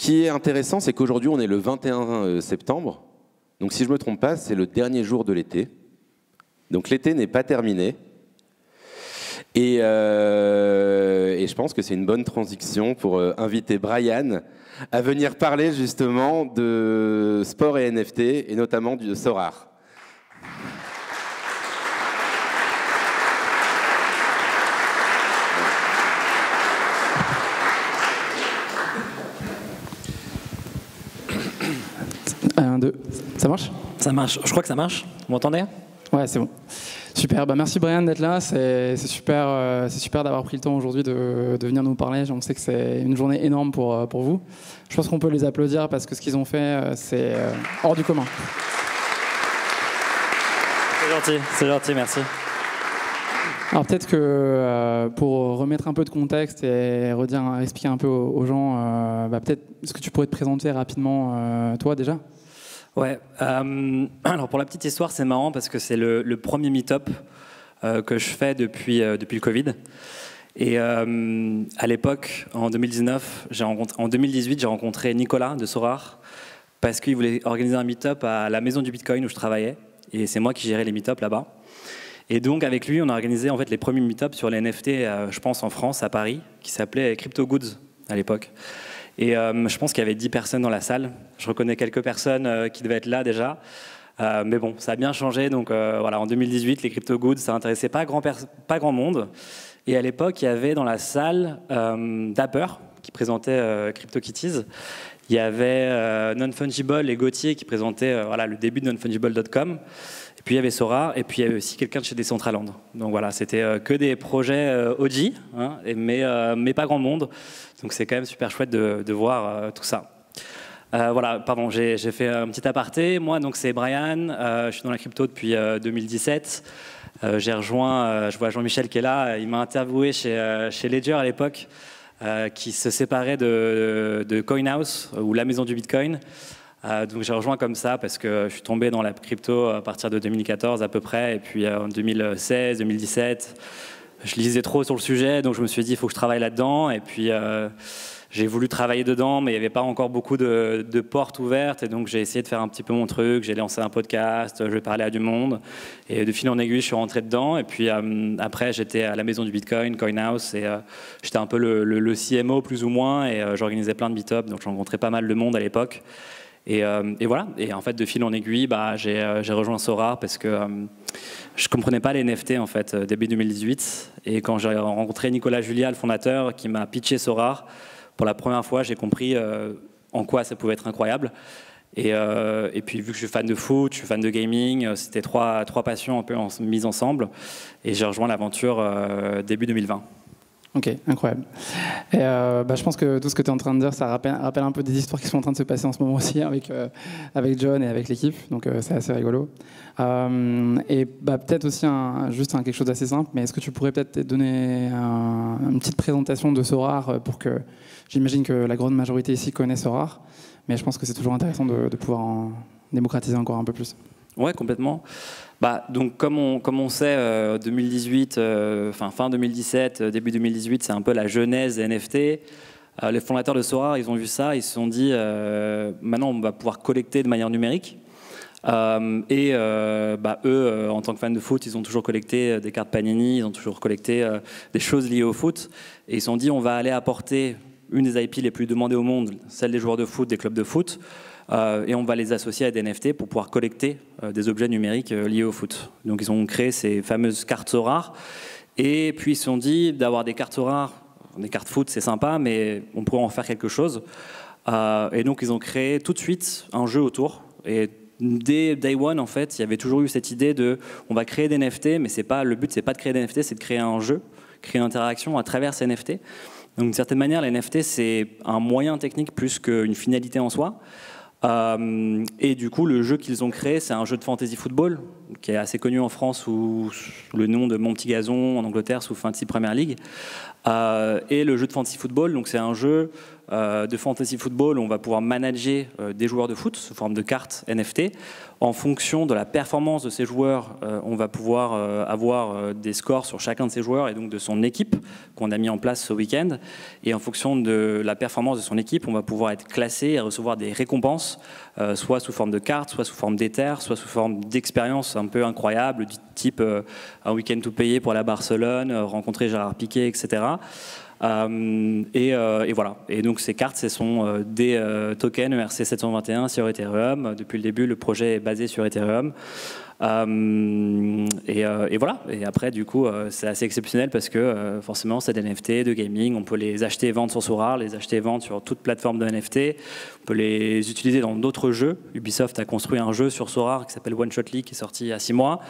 qui est intéressant, c'est qu'aujourd'hui, on est le 21 septembre. Donc, si je ne me trompe pas, c'est le dernier jour de l'été. Donc, l'été n'est pas terminé. Et je pense que c'est une bonne transition pour inviter Brian à venir parler justement de sport et NFT, et notamment du Sorare. Un, deux. Ça marche ? Ça marche. Je crois que ça marche. Vous m'entendez ? Ouais, c'est bon. Super. Bah, merci Brian d'être là. C'est super d'avoir pris le temps aujourd'hui de venir nous parler. On sait que c'est une journée énorme pour vous. Je pense qu'on peut les applaudir parce que ce qu'ils ont fait, c'est hors du commun. C'est gentil, merci. Alors peut-être que pour remettre un peu de contexte et expliquer un peu aux gens, peut-être est-ce que tu pourrais te présenter rapidement toi déjà ? Ouais. Alors pour la petite histoire, c'est marrant parce que c'est le premier meet-up que je fais depuis le Covid. Et à l'époque, en 2019, en 2018, j'ai rencontré Nicolas de Sorare parce qu'il voulait organiser un meet-up à la maison du Bitcoin où je travaillais. Et c'est moi qui gérais les meet-up là-bas. Et donc avec lui, on a organisé en fait les premiers meet-up sur les NFT, je pense en France, à Paris, qui s'appelait Crypto Goods à l'époque. Et je pense qu'il y avait 10 personnes dans la salle. Je reconnais quelques personnes qui devaient être là déjà. Mais bon, ça a bien changé. Donc voilà, en 2018, les Crypto Goods, ça n'intéressait pas grand monde. Et à l'époque, il y avait dans la salle Dapper, qui présentait CryptoKitties. Il y avait Non-Fungible et Gauthier qui présentaient le début de nonfungible.com. Et puis il y avait Sorare, et puis il y avait aussi quelqu'un de chez Decentraland. Donc voilà, c'était que des projets OG, hein, mais pas grand monde. Donc c'est quand même super chouette de voir tout ça. Voilà, pardon, j'ai fait un petit aparté. Moi, donc c'est Brian, je suis dans la crypto depuis 2017. J'ai rejoint, je vois Jean-Michel qui est là, il m'a interviewé chez Ledger à l'époque, qui se séparait de CoinHouse, ou la maison du Bitcoin. Donc j'ai rejoint comme ça parce que je suis tombé dans la crypto à partir de 2014 à peu près, et puis en 2016, 2017, je lisais trop sur le sujet, donc je me suis dit il faut que je travaille là-dedans, et puis j'ai voulu travailler dedans, mais il n'y avait pas encore beaucoup de portes ouvertes, et donc j'ai essayé de faire un petit peu mon truc, j'ai lancé un podcast, je parlais à du monde, et de fil en aiguille je suis rentré dedans, et puis après j'étais à la maison du Bitcoin, CoinHouse, et j'étais un peu le CMO plus ou moins, et j'organisais plein de meet-ups, donc je rencontrais pas mal de monde à l'époque. Et voilà, et en fait de fil en aiguille, j'ai rejoint Sorare parce que je comprenais pas les NFT en fait début 2018, et quand j'ai rencontré Nicolas Julia, le fondateur, qui m'a pitché Sorare pour la première fois, j'ai compris en quoi ça pouvait être incroyable. Et puis vu que je suis fan de foot, je suis fan de gaming, c'était trois passions un peu mises ensemble, et j'ai rejoint l'aventure début 2020. Ok, incroyable. Et je pense que tout ce que tu es en train de dire, ça rappelle un peu des histoires qui sont en train de se passer en ce moment aussi avec John et avec l'équipe, donc c'est assez rigolo. Et peut-être aussi juste quelque chose d'assez simple, mais est-ce que tu pourrais peut-être donner une petite présentation de Sorare pour que, j'imagine que la grande majorité ici connaît Sorare, mais je pense que c'est toujours intéressant de pouvoir en démocratiser encore un peu plus. Ouais, complètement. Donc comme on sait, 2018, fin 2017, début 2018, c'est un peu la genèse des NFT. Les fondateurs de Sorare, ils ont vu ça, ils se sont dit maintenant on va pouvoir collecter de manière numérique. Eux, en tant que fans de foot, ils ont toujours collecté des cartes Panini, ils ont toujours collecté des choses liées au foot, et ils se sont dit on va aller apporter une des IP les plus demandées au monde, celle des joueurs de foot, des clubs de foot. Et on va les associer à des NFT pour pouvoir collecter des objets numériques liés au foot. Donc ils ont créé ces fameuses cartes Sorare, et puis ils se sont dit d'avoir des cartes Sorare, des cartes foot c'est sympa, mais on pourrait en faire quelque chose. Et donc ils ont créé tout de suite un jeu autour, et dès Day One en fait, il y avait toujours eu cette idée de on va créer des NFT, mais le but c'est pas de créer des NFT, c'est de créer un jeu, créer une interaction à travers ces NFT. Donc d'une certaine manière, les NFT c'est un moyen technique plus qu'une finalité en soi. Et du coup, le jeu qu'ils ont créé, c'est un jeu de fantasy football qui est assez connu en France sous le nom de Mon Petit Gazon, en Angleterre sous Fantasy Premier League. Et le jeu de fantasy football, donc c'est un jeu de fantasy football où on va pouvoir manager des joueurs de foot sous forme de cartes NFT. En fonction de la performance de ces joueurs, on va pouvoir avoir des scores sur chacun de ces joueurs et donc de son équipe qu'on a mis en place ce week-end. Et en fonction de la performance de son équipe, on va pouvoir être classé et recevoir des récompenses, soit sous forme de cartes, soit sous forme d'Ether, soit sous forme d'expériences un peu incroyables, du type un week-end tout payé pour la Barcelone, rencontrer Gérard Piqué, etc. Et voilà. Et donc ces cartes, ce sont des tokens ERC721 sur Ethereum. Depuis le début, le projet est basé sur Ethereum. Et voilà. Et après, du coup, c'est assez exceptionnel parce que forcément, c'est des NFT de gaming. On peut les acheter et vendre sur Sorare, les acheter et vendre sur toute plateforme de NFT. On peut les utiliser dans d'autres jeux. Ubisoft a construit un jeu sur Sorare qui s'appelle One Shot League, qui est sorti il y a 6 mois.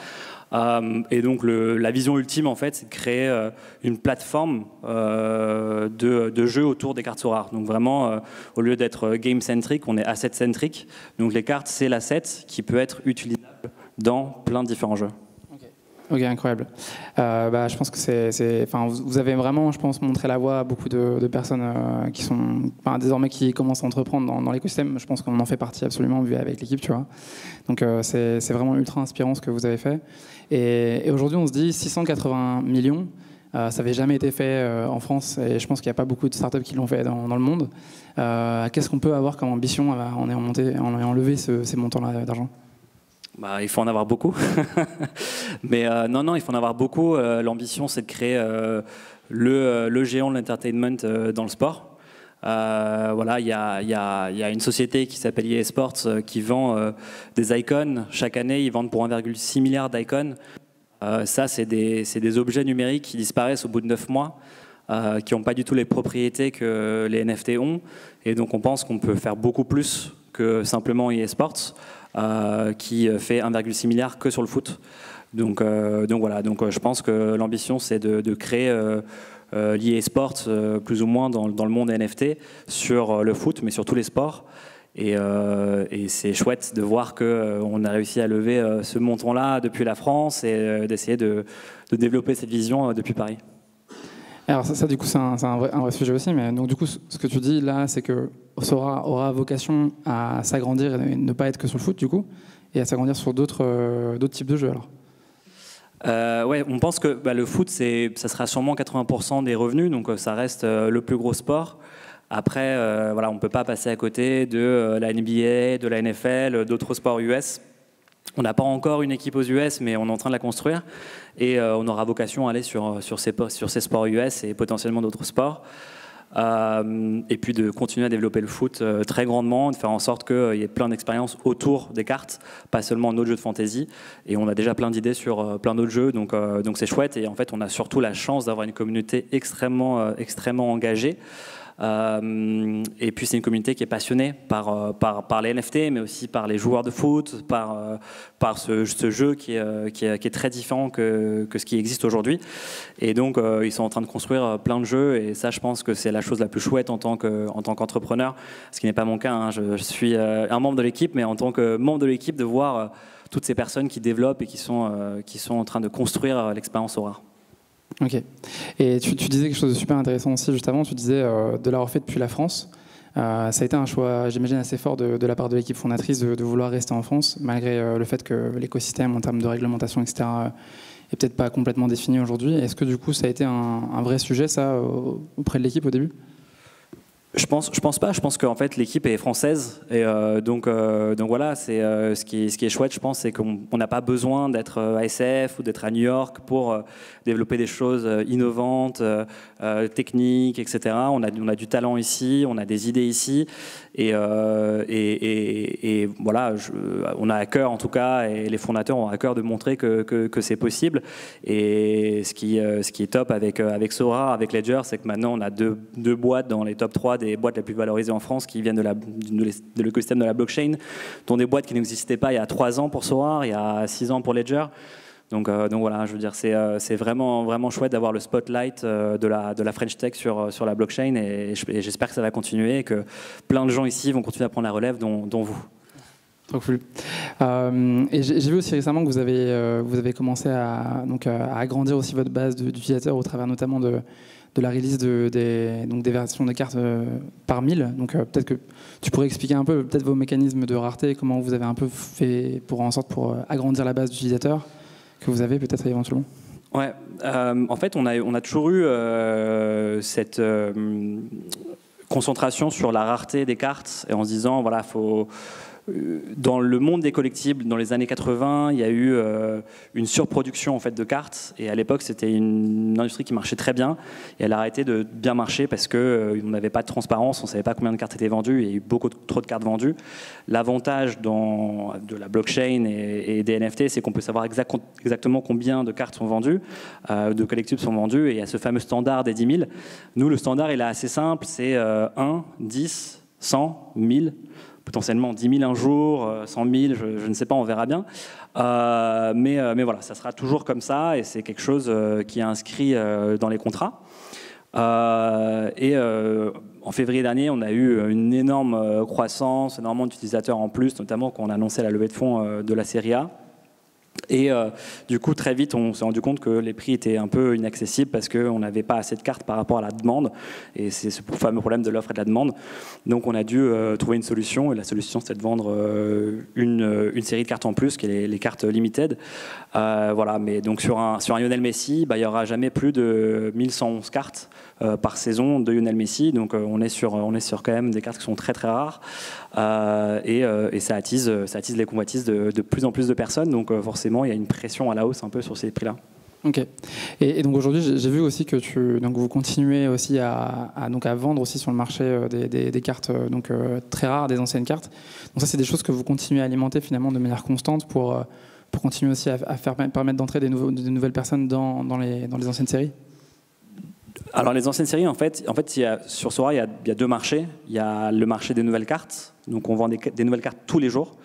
Et donc la vision ultime, en fait, c'est de créer une plateforme de jeux autour des cartes Sorare. Donc vraiment, au lieu d'être game-centric, on est asset-centric. Donc les cartes, c'est l'asset qui peut être utilisable dans plein de différents jeux. Ok, incroyable. Je pense que vous avez vraiment, je pense, montré la voie à beaucoup de personnes qui sont désormais qui commencent à entreprendre dans l'écosystème. Je pense qu'on en fait partie absolument, vu avec l'équipe, tu vois. Donc c'est vraiment ultra inspirant ce que vous avez fait. Et aujourd'hui, on se dit 680 millions. Ça n'avait jamais été fait en France, et je pense qu'il n'y a pas beaucoup de startups qui l'ont fait dans le monde. Qu'est-ce qu'on peut avoir comme ambition en ayant levé ces montants-là d'argent? Il faut en avoir beaucoup. Mais non, il faut en avoir beaucoup. L'ambition, c'est de créer le géant de l'entertainment dans le sport. Il y a une société qui s'appelle EA Sports qui vend des icons. Chaque année, ils vendent pour 1,6 milliard d'icons. Ça, c'est des objets numériques qui disparaissent au bout de 9 mois, qui n'ont pas du tout les propriétés que les NFT ont. Et donc, on pense qu'on peut faire beaucoup plus que simplement EA Sports, qui fait 1,6 milliard que sur le foot. Donc voilà. Donc je pense que l'ambition, c'est de créer l'EA Sports plus ou moins dans le monde NFT sur le foot, mais sur tous les sports. Et c'est chouette de voir qu'on a réussi à lever ce montant-là depuis la France et d'essayer de développer cette vision depuis Paris. Alors ça du coup, c'est un vrai sujet aussi. Mais donc du coup, ce que tu dis là, c'est que Sorare aura vocation à s'agrandir et ne pas être que sur le foot, du coup, et à s'agrandir sur d'autres types de jeux, alors. Ouais, on pense que le foot, ça sera sûrement 80% des revenus, donc ça reste le plus gros sport. Après, on ne peut pas passer à côté de la NBA, de la NFL, d'autres sports US. On n'a pas encore une équipe aux US, mais on est en train de la construire. Et on aura vocation à aller sur ces sports US et potentiellement d'autres sports. Et puis de continuer à développer le foot très grandement, de faire en sorte qu'il y ait plein d'expériences autour des cartes, pas seulement d'autres jeux de fantasy. Et on a déjà plein d'idées sur plein d'autres jeux, donc c'est chouette. Et en fait, on a surtout la chance d'avoir une communauté extrêmement engagée. Et puis c'est une communauté qui est passionnée par les NFT, mais aussi par les joueurs de foot, par ce jeu qui est très différent que ce qui existe aujourd'hui. Et donc ils sont en train de construire plein de jeux, et ça, je pense que c'est la chose la plus chouette en tant qu'entrepreneur, ce qui n'est pas mon cas, hein. Je suis un membre de l'équipe, mais en tant que membre de l'équipe, de voir toutes ces personnes qui développent et qui sont en train de construire l'expérience Sorare. Ok. Et tu disais quelque chose de super intéressant aussi juste avant. Tu disais de l'avoir fait depuis la France. Ça a été un choix, j'imagine, assez fort de la part de l'équipe fondatrice de vouloir rester en France, malgré le fait que l'écosystème en termes de réglementation, etc., est peut-être pas complètement défini aujourd'hui. Est-ce que du coup, ça a été un vrai sujet, ça, auprès de l'équipe au début ? Je pense pas. Je pense qu'en fait l'équipe est française, et donc voilà, c'est ce qui est chouette. Je pense, c'est qu'on n'a pas besoin d'être à SF ou d'être à New York pour développer des choses innovantes, techniques, etc. On a du talent ici, on a des idées ici, et voilà, on a à cœur, en tout cas, et les fondateurs ont à cœur de montrer que c'est possible. Et ce qui est top avec Sorare, avec Ledger, c'est que maintenant on a deux boîtes dans les top 3 des boîtes les plus valorisées en France qui viennent de l'écosystème de la blockchain, dont des boîtes qui n'existaient pas il y a 3 ans pour Sorare, il y a 6 ans pour Ledger. Donc voilà, je veux dire, c'est vraiment chouette d'avoir le spotlight de la French Tech sur la blockchain, et j'espère que ça va continuer et que plein de gens ici vont continuer à prendre la relève, dont vous. Trop cool. Et j'ai vu aussi récemment que vous avez commencé à agrandir aussi votre base d'utilisateurs au travers notamment de de la release donc des versions de cartes par 1000. Donc peut-être que tu pourrais expliquer un peu peut-être vos mécanismes de rareté, comment vous avez un peu fait pour agrandir la base d'utilisateurs que vous avez peut-être éventuellement. Ouais, en fait, on a toujours eu cette concentration sur la rareté des cartes et en se disant, voilà, dans le monde des collectibles, dans les années 80, il y a eu une surproduction en fait de cartes. Et à l'époque, c'était une industrie qui marchait très bien. Et elle a arrêté de bien marcher parce qu'on n'avait pas de transparence, on ne savait pas combien de cartes étaient vendues. Et il y a eu beaucoup trop de cartes vendues. L'avantage de la blockchain et des NFT, c'est qu'on peut savoir exactement combien de cartes sont vendues, de collectibles sont vendues. Et il y a ce fameux standard des 10 000. Nous, le standard, il est assez simple. C'est 1, 10, 100, 1000. Potentiellement 10 000 un jour, 100 000, je ne sais pas, on verra bien. Mais voilà, ça sera toujours comme ça et c'est quelque chose qui est inscrit dans les contrats. En février dernier, on a eu une énorme croissance, énormément d'utilisateurs en plus, notamment quand on a annoncé la levée de fonds de la série A. Et du coup, très vite, on s'est rendu compte que les prix étaient un peu inaccessibles parce qu'on n'avait pas assez de cartes par rapport à la demande. Et c'est ce fameux problème de l'offre et de la demande. Donc, on a dû trouver une solution. Et la solution, c'était de vendre une série de cartes en plus, qui est les cartes limited. Voilà. Mais donc, sur un Lionel Messi, il n'y aura jamais plus de 1111 cartes par saison de Lionel Messi. Donc, on est sur quand même des cartes qui sont très, très rares. Et ça attise les convoitises de plus en plus de personnes. Donc, forcément, il y a une pression à la hausse un peu sur ces prix-là. Ok. Et donc aujourd'hui, j'ai vu aussi que vous continuez aussi à vendre aussi sur le marché des cartes très rares, des anciennes cartes. Donc ça, c'est des choses que vous continuez à alimenter finalement de manière constante pour continuer aussi à permettre d'entrer des nouvelles personnes dans les anciennes séries. Alors les anciennes séries, en fait sur Sora, il y a deux marchés. Il y a le marché des nouvelles cartes. Donc on vend des nouvelles cartes tous les jours.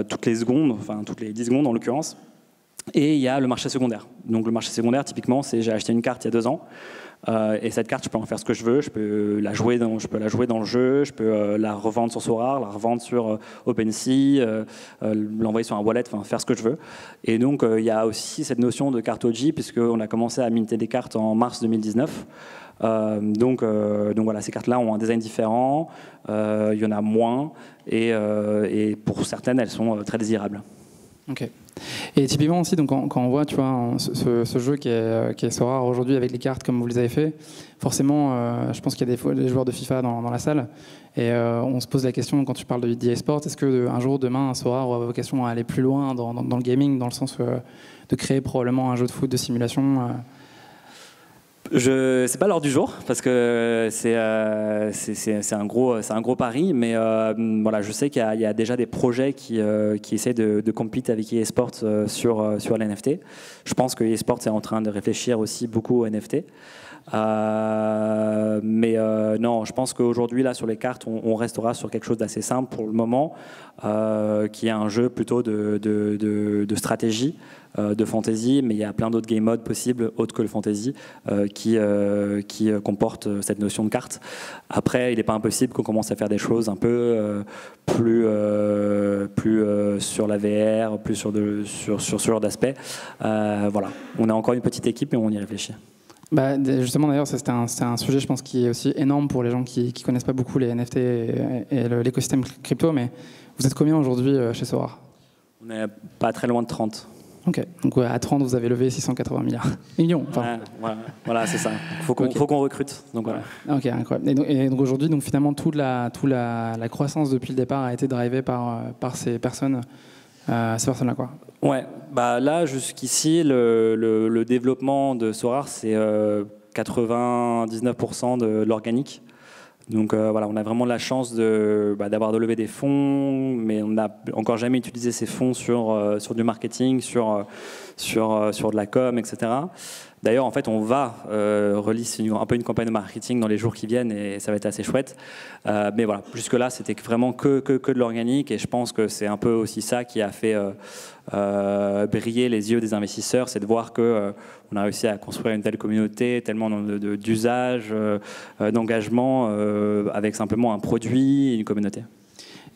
Toutes les secondes, enfin toutes les 10 secondes en l'occurrence. Et il y a le marché secondaire. Donc le marché secondaire, typiquement, c'est j'ai acheté une carte il y a 2 ans. Et cette carte, je peux en faire ce que je veux. Je peux la jouer dans le jeu. Je peux la revendre sur Sora, la revendre sur OpenSea, l'envoyer sur un wallet, enfin faire ce que je veux. Et donc il y a aussi cette notion de carte OG, puisqu'on a commencé à minter des cartes en mars 2019. Donc voilà, ces cartes-là ont un design différent. Il y en a moins. Et pour certaines, elles sont très désirables. Ok. Et typiquement aussi, donc quand on voit, tu vois, ce jeu qui est Sora aujourd'hui avec les cartes comme vous les avez fait, forcément, je pense qu'il y a des joueurs de FIFA dans la salle, et on se pose la question quand tu parles de sport, est-ce que un jour, demain, Sora aura vocation à aller plus loin dans le gaming, dans le sens de créer probablement un jeu de foot de simulation C'est pas l'heure du jour parce que c'est un gros pari, mais voilà, je sais qu'il y a déjà des projets qui essaient de compete avec eSports sur l'NFT. Je pense que eSports est en train de réfléchir aussi beaucoup au NFT. Mais non, je pense qu'aujourd'hui là sur les cartes, on restera sur quelque chose d'assez simple pour le moment, qui est un jeu plutôt de stratégie. De fantasy, mais il y a plein d'autres game modes possibles autres que le fantasy qui comportent cette notion de carte. Après, il n'est pas impossible qu'on commence à faire des choses un peu plus sur la VR, plus sur ce genre d'aspect. Voilà, on a encore une petite équipe et on y réfléchit. Bah, justement, d'ailleurs, c'était un sujet, je pense, qui est aussi énorme pour les gens qui ne connaissent pas beaucoup les NFT et l'écosystème crypto, mais vous êtes combien aujourd'hui chez Sora ? On n'est pas très loin de 30. Ok, donc à 30, vous avez levé 680 millions. Enfin. Voilà, c'est ça. Il faut qu'on recrute. Donc, voilà. Ok, incroyable. Et donc aujourd'hui, donc finalement, toute la croissance depuis le départ a été drivée par ces personnes-là, quoi. Ouais, bah là, jusqu'ici, le développement de Sora, c'est 99% de l'organique. Donc voilà, on a vraiment la chance d'avoir de lever des fonds, mais on n'a encore jamais utilisé ces fonds sur du marketing, sur de la com, etc. D'ailleurs, en fait, on va release un peu une campagne de marketing dans les jours qui viennent et ça va être assez chouette. Mais voilà, jusque-là, c'était vraiment que de l'organique et je pense que c'est un peu aussi ça qui a fait briller les yeux des investisseurs, c'est de voir qu'on a réussi à construire une telle communauté, tellement d'usage, d'engagement avec simplement un produit et une communauté.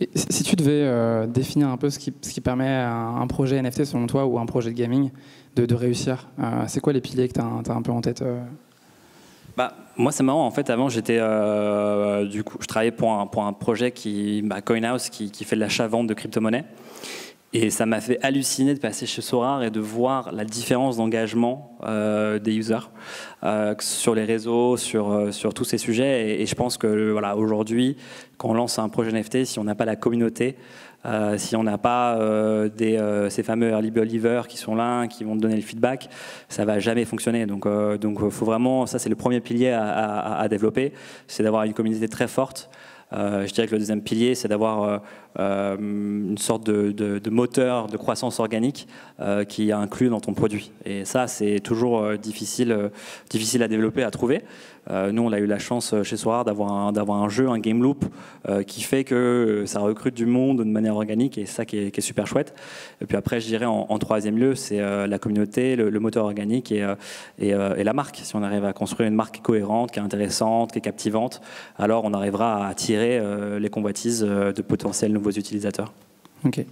Et si tu devais définir un peu ce qui permet à un projet NFT selon toi ou un projet de gaming de réussir, c'est quoi les piliers que tu as un peu en tête Moi, c'est marrant. En fait, avant, du coup, je travaillais pour un projet CoinHouse qui fait de l'achat-vente de crypto-monnaies. Et ça m'a fait halluciner de passer chez Sorare et de voir la différence d'engagement des users sur les réseaux, sur tous ces sujets. Et je pense que voilà, aujourd'hui, quand on lance un projet NFT, si on n'a pas la communauté, si on n'a pas ces fameux early believers qui sont là, qui vont te donner le feedback, ça va jamais fonctionner. Donc, faut vraiment, ça c'est le premier pilier à développer, c'est d'avoir une communauté très forte. Je dirais que le deuxième pilier, c'est d'avoir une sorte de moteur de croissance organique qui est inclus dans ton produit. Et ça, c'est toujours difficile à développer, à trouver. Nous, on a eu la chance chez Sorare d'avoir un jeu, un game loop, qui fait que ça recrute du monde de manière organique, et ça qui est super chouette. Et puis après, je dirais en troisième lieu, c'est la communauté, le moteur organique et la marque. Si on arrive à construire une marque cohérente, qui est intéressante, qui est captivante, alors on arrivera à attirer les convoitises de potentiels nouveaux utilisateurs. Ok.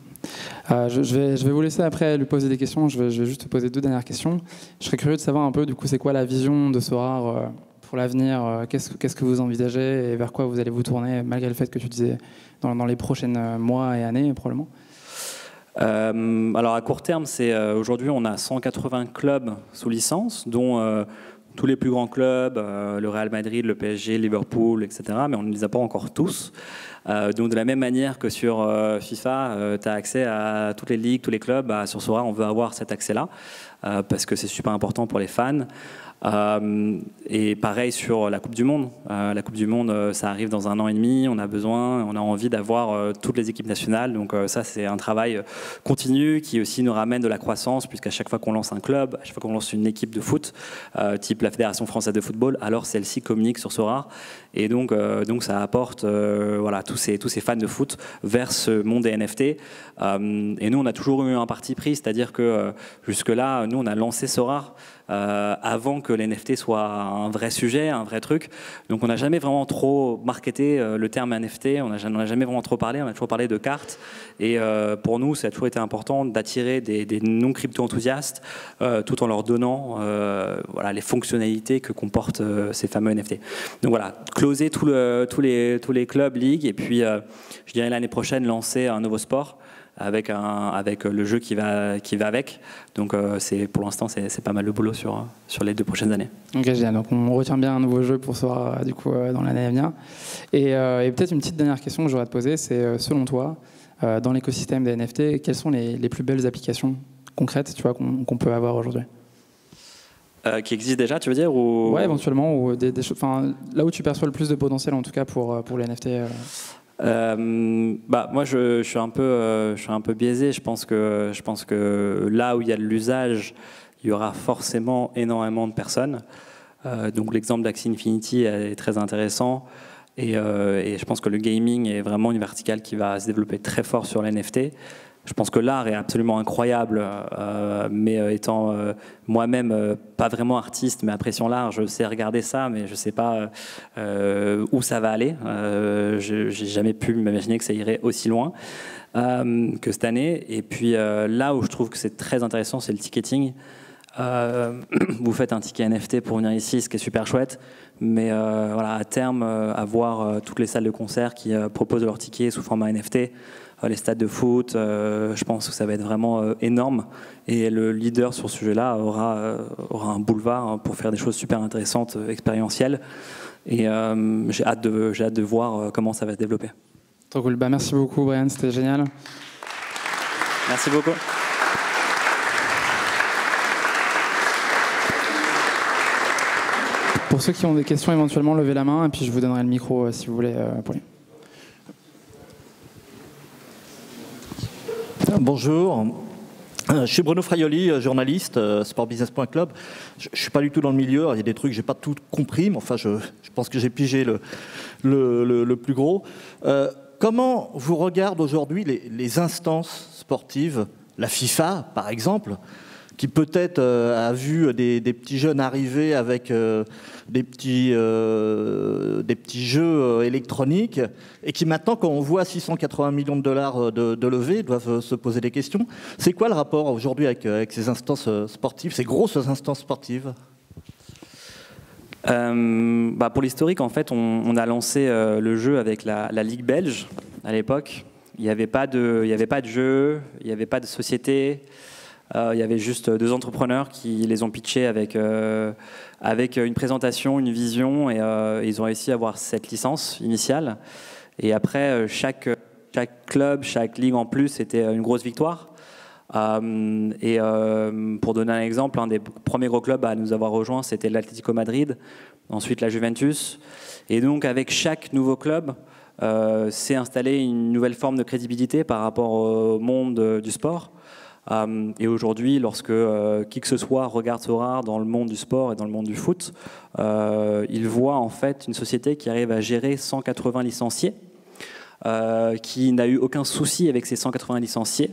Je vais vous laisser après lui poser des questions. Je vais juste te poser 2 dernières questions. Je serais curieux de savoir un peu, du coup, c'est quoi la vision de Sorare pour l'avenir, qu'est-ce que vous envisagez et vers quoi vous allez vous tourner, malgré le fait que tu disais dans les prochains mois et années, probablement? Alors à court terme, aujourd'hui on a 180 clubs sous licence, dont tous les plus grands clubs, le Real Madrid, le PSG, Liverpool, etc. Mais on ne les a pas encore tous. Donc de la même manière que sur FIFA, tu as accès à toutes les ligues, tous les clubs, sur Sorare on veut avoir cet accès-là, parce que c'est super important pour les fans. Et pareil sur la Coupe du Monde. La Coupe du Monde, ça arrive dans 1 an et demi. On a envie d'avoir toutes les équipes nationales. Donc ça, c'est un travail continu qui aussi nous ramène de la croissance, puisqu'à chaque fois qu'on lance un club, à chaque fois qu'on lance une équipe de foot, type la Fédération française de football, alors celle-ci communique sur Sorare. Et donc ça apporte voilà, tous ces fans de foot vers ce monde des NFT. Et nous, on a toujours eu un parti pris, c'est-à-dire que jusque-là, nous, on a lancé Sorare avant que les NFT soient un vrai sujet, un vrai truc. Donc on n'a jamais vraiment trop marketé le terme NFT, on n'a jamais vraiment trop parlé, on a toujours parlé de cartes. Et pour nous, ça a toujours été important d'attirer des non-crypto-enthousiastes tout en leur donnant voilà, les fonctionnalités que comportent ces fameux NFT. Donc voilà, closer tous les clubs, ligues, et puis je dirais l'année prochaine lancer un nouveau sport avec le jeu qui va avec. Donc pour l'instant c'est pas mal le boulot sur les 2 prochaines années. Ok, génial. Donc on retient bien un nouveau jeu pour Sorare du coup dans l'année à venir. Et peut-être une petite dernière question que j'aurais à te poser, c'est selon toi, dans l'écosystème des NFT, quelles sont les plus belles applications concrètes, tu vois, qu'on peut avoir aujourd'hui? Qui existent déjà, tu veux dire, ou... Ouais, éventuellement, ou des choses, là où tu perçois le plus de potentiel en tout cas pour les NFT. Moi je suis un peu biaisé. Je pense que là où il y a de l'usage, il y aura forcément énormément de personnes. Donc l'exemple d'Axie Infinity est très intéressant, et je pense que le gaming est vraiment une verticale qui va se développer très fort sur l'NFT. Je pense que l'art est absolument incroyable, mais étant moi-même pas vraiment artiste, mais appréciant l'art, je sais regarder ça, mais je sais pas où ça va aller. J'ai jamais pu m'imaginer que ça irait aussi loin que cette année. Et puis là où je trouve que c'est très intéressant, c'est le ticketing. Vous faites un ticket NFT pour venir ici, ce qui est super chouette, mais voilà, à terme, avoir toutes les salles de concert qui proposent leurs tickets sous format NFT, les stades de foot, je pense que ça va être vraiment énorme, et le leader sur ce sujet-là aura un boulevard pour faire des choses super intéressantes, expérientielles, et j'ai hâte de voir comment ça va se développer. Trop cool. Merci beaucoup Brian, c'était génial. Merci beaucoup. Pour ceux qui ont des questions, éventuellement, levez la main et puis je vous donnerai le micro si vous voulez. Bonjour, je suis Bruno Fraioli, journaliste, sportbusiness.club. Je ne suis pas du tout dans le milieu, il y a des trucs que je n'ai pas tout compris, mais enfin je pense que j'ai pigé le plus gros. Comment vous regardez aujourd'hui les instances sportives, la FIFA par exemple, qui peut-être a vu des petits jeunes arriver avec des petits jeux électroniques, et qui maintenant, quand on voit 680 millions de dollars de levée, doivent se poser des questions. C'est quoi le rapport aujourd'hui avec ces instances sportives, ces grosses instances sportives ? Pour l'historique, en fait, on a lancé le jeu avec la Ligue belge à l'époque. Il n'y avait pas de jeu, il n'y avait pas de société. Il y avait juste 2 entrepreneurs qui les ont pitchés avec une présentation, une vision, et ils ont réussi à avoir cette licence initiale. Et après, chaque club, chaque ligue en plus, c'était une grosse victoire. Pour donner un exemple, un des premiers gros clubs à nous avoir rejoints, c'était l'Atlético Madrid, ensuite la Juventus. Et donc, avec chaque nouveau club, s'est installée une nouvelle forme de crédibilité par rapport au monde du sport. Et aujourd'hui, lorsque qui que ce soit regarde Sorare dans le monde du sport et dans le monde du foot, il voit en fait une société qui arrive à gérer 180 licenciés, qui n'a eu aucun souci avec ces 180 licenciés,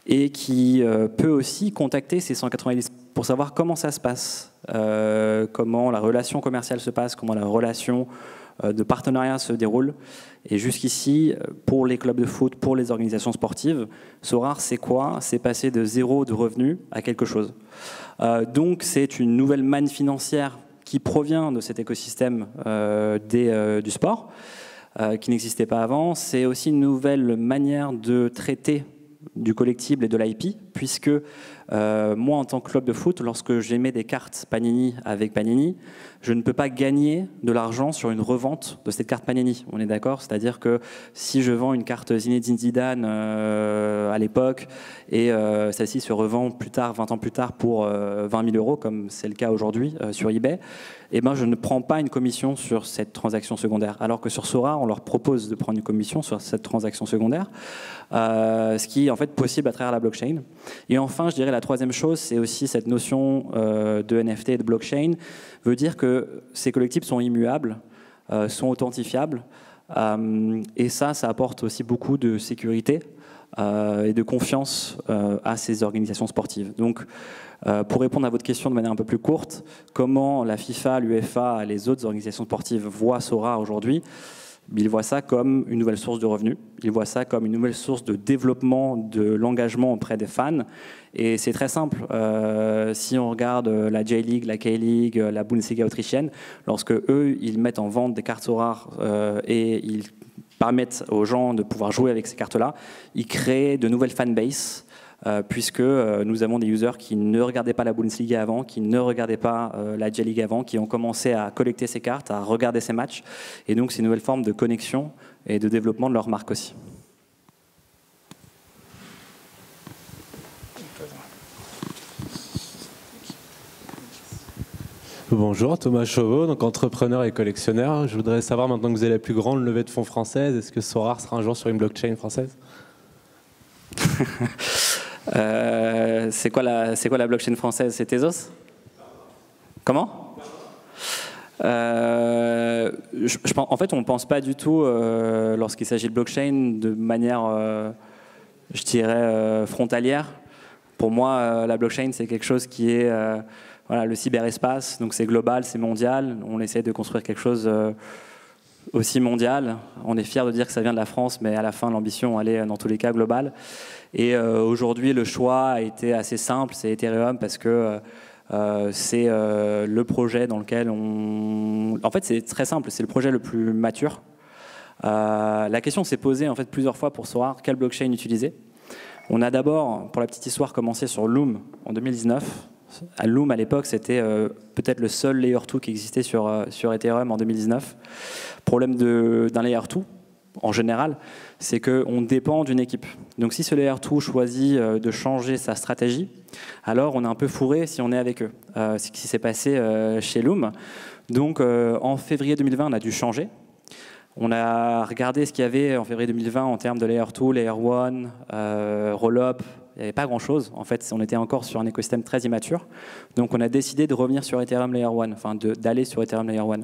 et qui peut aussi contacter ces 180 licenciés pour savoir comment ça se passe, comment la relation commerciale se passe, comment la relation de partenariat se déroule. Et jusqu'ici, pour les clubs de foot, pour les organisations sportives, Sorare, c'est quoi? C'est passer de 0 de revenus à quelque chose. Donc, c'est une nouvelle manne financière qui provient de cet écosystème du sport, qui n'existait pas avant. C'est aussi une nouvelle manière de traiter du collectible et de l'IP, puisque moi, en tant que club de foot, lorsque j'émets des cartes Panini avec Panini, je ne peux pas gagner de l'argent sur une revente de cette carte Panini. On est d'accord? C'est-à-dire que si je vends une carte Zinedine Zidane à l'époque, et celle-ci se revend plus tard, 20 ans plus tard, pour 20 000 €, comme c'est le cas aujourd'hui sur eBay, eh ben, je ne prends pas une commission sur cette transaction secondaire. Alors que sur Sorare, on leur propose de prendre une commission sur cette transaction secondaire, ce qui est en fait possible à travers la blockchain. Et enfin, je dirais la troisième chose, c'est aussi cette notion de NFT et de blockchain, veut dire que ces collectifs sont immuables, sont authentifiables, et ça apporte aussi beaucoup de sécurité et de confiance à ces organisations sportives. Donc, pour répondre à votre question de manière un peu plus courte, comment la FIFA, l'UEFA et les autres organisations sportives voient Sorare aujourd'hui? Ils voient ça comme une nouvelle source de revenus, ils voient ça comme une nouvelle source de développement de l'engagement auprès des fans. Et c'est très simple, si on regarde la J-League, la K-League, la Bundesliga autrichienne, lorsque eux, ils mettent en vente des cartes Sorare et ils permettent aux gens de pouvoir jouer avec ces cartes-là, ils créent de nouvelles fanbases, puisque nous avons des users qui ne regardaient pas la Bundesliga avant, qui ne regardaient pas la J-League avant, qui ont commencé à collecter ces cartes, à regarder ces matchs. Et donc, c'est une nouvelle forme de connexion et de développement de leur marque aussi. Bonjour, Thomas Chauveau, donc entrepreneur et collectionneur. Je voudrais savoir, maintenant que vous avez la plus grande levée de fonds française, est-ce que Sorare sera un jour sur une blockchain française? C'est quoi la blockchain française? C'est Tezos? Comment? En fait, on ne pense pas du tout, lorsqu'il s'agit de blockchain, de manière, je dirais, frontalière. Pour moi, la blockchain, c'est quelque chose qui est voilà, le cyberespace, donc c'est global, c'est mondial. On essaie de construire quelque chose aussi mondial. On est fiers de dire que ça vient de la France, mais à la fin, l'ambition, elle est dans tous les cas globale. Et aujourd'hui, le choix a été assez simple, c'est Ethereum, parce que c'est le projet dans lequel on... En fait, c'est très simple, c'est le projet le plus mature. La question s'est posée en fait plusieurs fois pour Sorare, quelle blockchain utiliser. On a d'abord, pour la petite histoire, commencé sur Loom en 2019. Loom, à l'époque, c'était peut-être le seul Layer 2 qui existait sur Ethereum en 2019. Problème d'un Layer 2, en général, c'est qu'on dépend d'une équipe. Donc si ce Layer 2 choisit de changer sa stratégie, alors on est un peu fourré si on est avec eux. C'est ce qui s'est passé chez Loom. Donc en février 2020, on a dû changer. On a regardé ce qu'il y avait en février 2020 en termes de Layer 2, Layer 1, Rollup. Il n'y avait pas grand-chose. En fait, on était encore sur un écosystème très immature. Donc, on a décidé de revenir sur Ethereum Layer 1, enfin d'aller sur Ethereum Layer 1.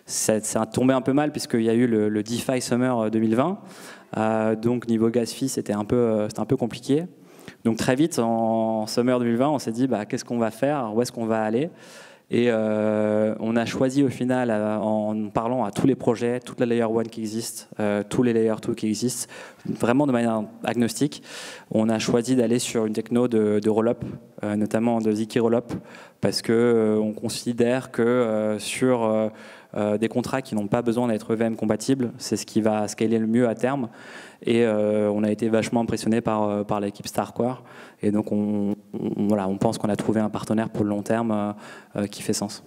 Ça a tombé un peu mal puisqu'il y a eu le DeFi Summer 2020. Donc, niveau gas fee, c'était un peu compliqué. Donc, très vite, en Summer 2020, on s'est dit, qu'est-ce qu'on va faire? Où est-ce qu'on va aller? Et on a choisi au final, en parlant à tous les projets, toute la Layer 1 qui existe, tous les Layer 2 qui existent, vraiment de manière agnostique, on a choisi d'aller sur une techno de roll-up, notamment de Ziki Rollup, parce qu'on considère que sur des contrats qui n'ont pas besoin d'être EVM compatibles, c'est ce qui va scaler le mieux à terme. Et on a été vachement impressionné par l'équipe Starkware. Et donc voilà, on pense qu'on a trouvé un partenaire pour le long terme qui fait sens.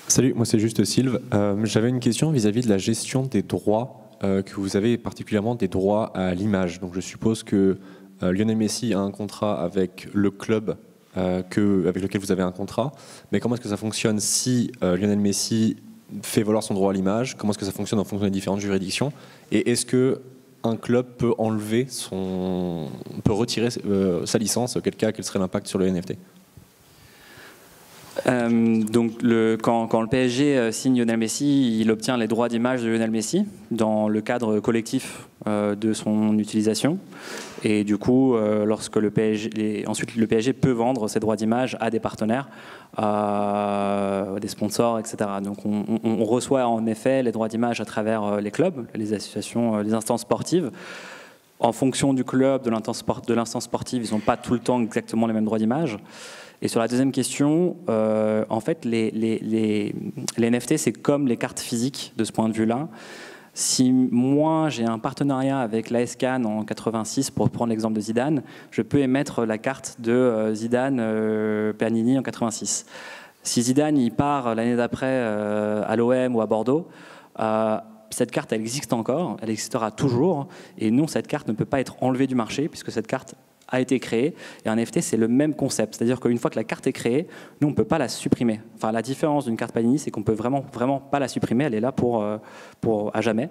Salut, moi c'est juste Sylve. J'avais une question vis-à-vis de la gestion des droits, que vous avez particulièrement des droits à l'image. Donc je suppose que Lionel Messi a un contrat avec le club avec lequel vous avez un contrat. Mais comment est-ce que ça fonctionne si Lionel Messi fait valoir son droit à l'image? Comment est-ce que ça fonctionne en fonction des différentes juridictions? Et est-ce qu'un club peut peut retirer sa licence? Auquel cas, quel serait l'impact sur le NFT? Donc quand le PSG signe Lionel Messi, il obtient les droits d'image de Lionel Messi dans le cadre collectif de son utilisation. Et du coup, lorsque ensuite le PSG peut vendre ses droits d'image à des partenaires, des sponsors, etc. Donc on reçoit en effet les droits d'image à travers les clubs, les associations, les instances sportives. En fonction du club, de l'instance sportive, ils n'ont pas tout le temps exactement les mêmes droits d'image. Et sur la deuxième question, en fait, les NFT, c'est comme les cartes physiques de ce point de vue-là. Si moi, j'ai un partenariat avec l'AS Cannes en 86, pour prendre l'exemple de Zidane, je peux émettre la carte de Zidane Panini en 86. Si Zidane il part l'année d'après à l'OM ou à Bordeaux, cette carte, elle existe encore, elle existera toujours. Et non, cette carte ne peut pas être enlevée du marché, puisque cette carte a été créée. Et un NFT, c'est le même concept. C'est-à-dire qu'une fois que la carte est créée, nous, on ne peut pas la supprimer. Enfin, la différence d'une carte Panini, c'est qu'on ne peut vraiment pas la supprimer. Elle est là pour à jamais.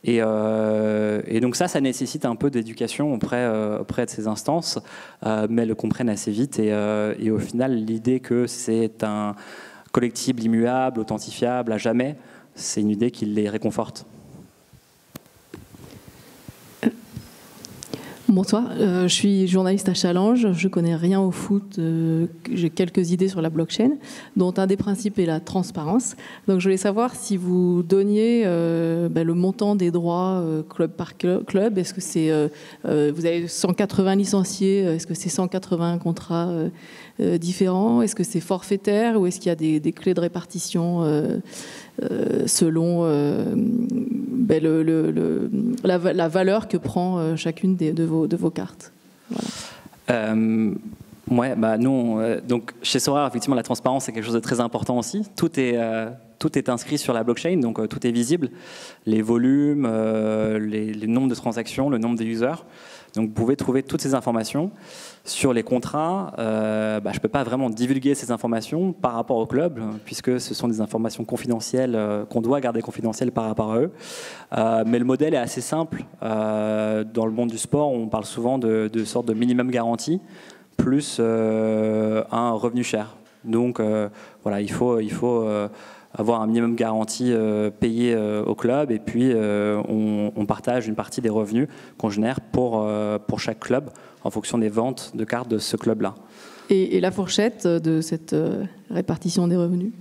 Et donc ça nécessite un peu d'éducation auprès de ces instances, mais elles le comprennent assez vite. Et au final, l'idée que c'est un collectible immuable, authentifiable à jamais, c'est une idée qui les réconforte. Bonsoir, je suis journaliste à Challenge, je connais rien au foot, j'ai quelques idées sur la blockchain, dont un des principes est la transparence. Donc je voulais savoir si vous donniez le montant des droits club par club, est-ce que c'est, vous avez 180 licenciés, est-ce que c'est 180 contrats différents, est-ce que c'est forfaitaire ou est-ce qu'il y a des clés de répartition selon la valeur que prend chacune de vos cartes. Voilà. Nous, donc chez Sorare, effectivement, la transparence c'est quelque chose de très important aussi. Tout est inscrit sur la blockchain, donc tout est visible. Les volumes, les nombres de transactions, le nombre de users. Donc vous pouvez trouver toutes ces informations. Sur les contrats, je ne peux pas vraiment divulguer ces informations par rapport au club, puisque ce sont des informations confidentielles qu'on doit garder confidentielles par rapport à eux. Mais le modèle est assez simple. Dans le monde du sport, on parle souvent de sorte de minimum garantie, plus un revenu cher. Donc voilà, il faut avoir un minimum garantie payé au club, et puis on partage une partie des revenus qu'on génère pour chaque club en fonction des ventes de cartes de ce club-là. Et la fourchette de cette répartition des revenus?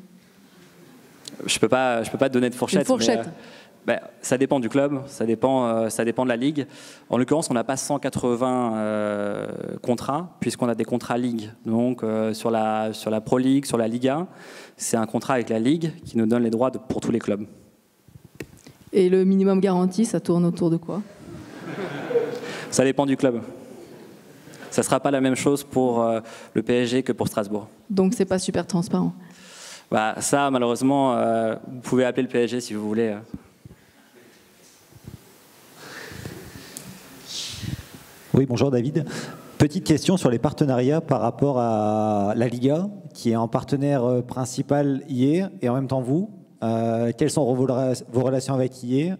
Je peux pas donner de fourchette. Une fourchette. Ça dépend du club, ça dépend de la ligue. En l'occurrence, on n'a pas 180 contrats, puisqu'on a des contrats ligue. Donc sur la Pro League, sur la Liga, c'est un contrat avec la ligue qui nous donne les droits pour tous les clubs. Et le minimum garanti, ça tourne autour de quoi? Ça dépend du club. Ça ne sera pas la même chose pour le PSG que pour Strasbourg. Donc c'est pas super transparent? Ça, malheureusement, vous pouvez appeler le PSG si vous voulez. Oui, bonjour David. Petite question sur les partenariats par rapport à la Liga, qui est en partenaire principal EA et en même temps vous. Quelles sont vos relations avec EA,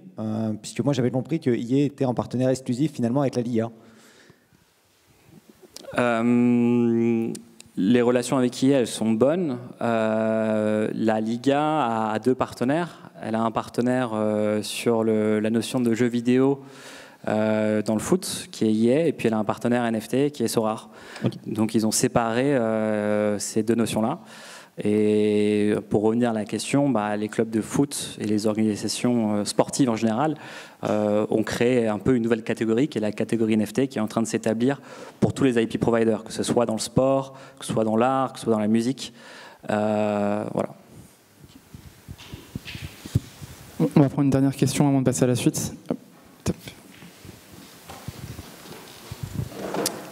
puisque moi j'avais compris que EA était en partenaire exclusif finalement avec la Liga. Les relations avec EA, elles sont bonnes. La Liga a deux partenaires. Elle a un partenaire sur la notion de jeux vidéo dans le foot, qui est EA, et puis elle a un partenaire NFT qui est Sorare. Okay. Donc ils ont séparé ces deux notions-là. Et pour revenir à la question, les clubs de foot et les organisations sportives en général ont créé un peu une nouvelle catégorie, qui est la catégorie NFT, qui est en train de s'établir pour tous les IP providers, que ce soit dans le sport, que ce soit dans l'art, que ce soit dans la musique. Voilà. On va prendre une dernière question avant de passer à la suite. Top.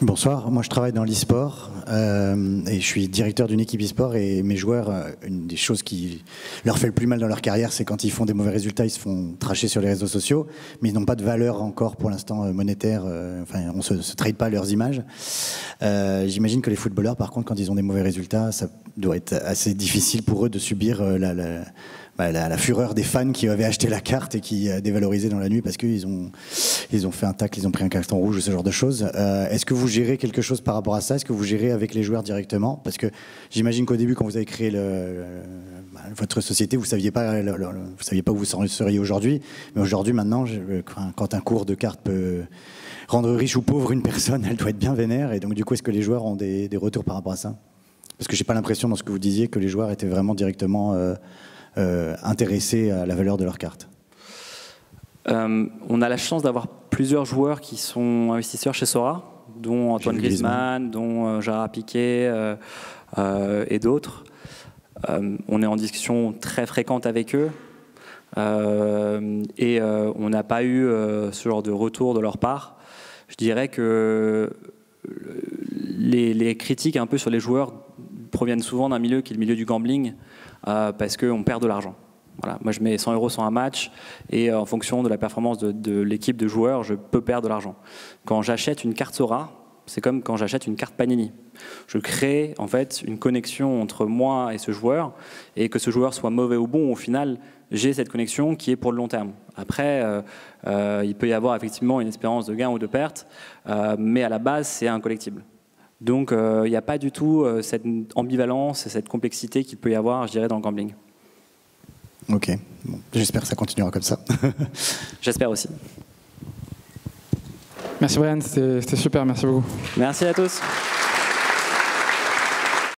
Bonsoir, moi je travaille dans l'e-sport et je suis directeur d'une équipe e-sport, et mes joueurs, une des choses qui leur fait le plus mal dans leur carrière, c'est quand ils font des mauvais résultats, ils se font tracher sur les réseaux sociaux, mais ils n'ont pas de valeur encore pour l'instant monétaire, enfin on se trade pas leurs images. J'imagine que les footballeurs par contre, quand ils ont des mauvais résultats, ça doit être assez difficile pour eux de subir la fureur des fans qui avaient acheté la carte et qui a dévalorisé dans la nuit parce qu'ils ont fait un tacle, ils ont pris un carton rouge ou ce genre de choses. Est-ce que vous gérez quelque chose par rapport à ça? Est-ce que vous gérez avec les joueurs directement? Parce que j'imagine qu'au début, quand vous avez créé votre société, vous ne saviez pas où vous seriez aujourd'hui. Mais aujourd'hui, maintenant, quand un cours de cartes peut rendre riche ou pauvre une personne, elle doit être bien vénère. Et donc, du coup, est-ce que les joueurs ont des retours par rapport à ça? Parce que je n'ai pas l'impression, dans ce que vous disiez, que les joueurs étaient vraiment directement intéressés à la valeur de leur carte. On a la chance d'avoir plusieurs joueurs qui sont investisseurs chez Sorare, dont Antoine Griezmann, dont Gérard Piqué et d'autres. On est en discussion très fréquente avec eux et on n'a pas eu ce genre de retour de leur part. Je dirais que les critiques un peu sur les joueurs proviennent souvent d'un milieu qui est le milieu du gambling, parce qu'on perd de l'argent. Voilà. Moi, je mets 100 € sur un match et en fonction de la performance de l'équipe de joueurs, je peux perdre de l'argent. Quand j'achète une carte Sorare, c'est comme quand j'achète une carte Panini. Je crée en fait une connexion entre moi et ce joueur, et que ce joueur soit mauvais ou bon, au final, j'ai cette connexion qui est pour le long terme. Après, il peut y avoir effectivement une espérance de gain ou de perte, mais à la base, c'est un collectible. Donc, il n'y a pas du tout cette ambivalence et cette complexité qu'il peut y avoir, je dirais, dans le gambling. Ok, bon, j'espère que ça continuera comme ça. J'espère aussi. Merci Brian, c'était super, merci beaucoup. Merci à tous.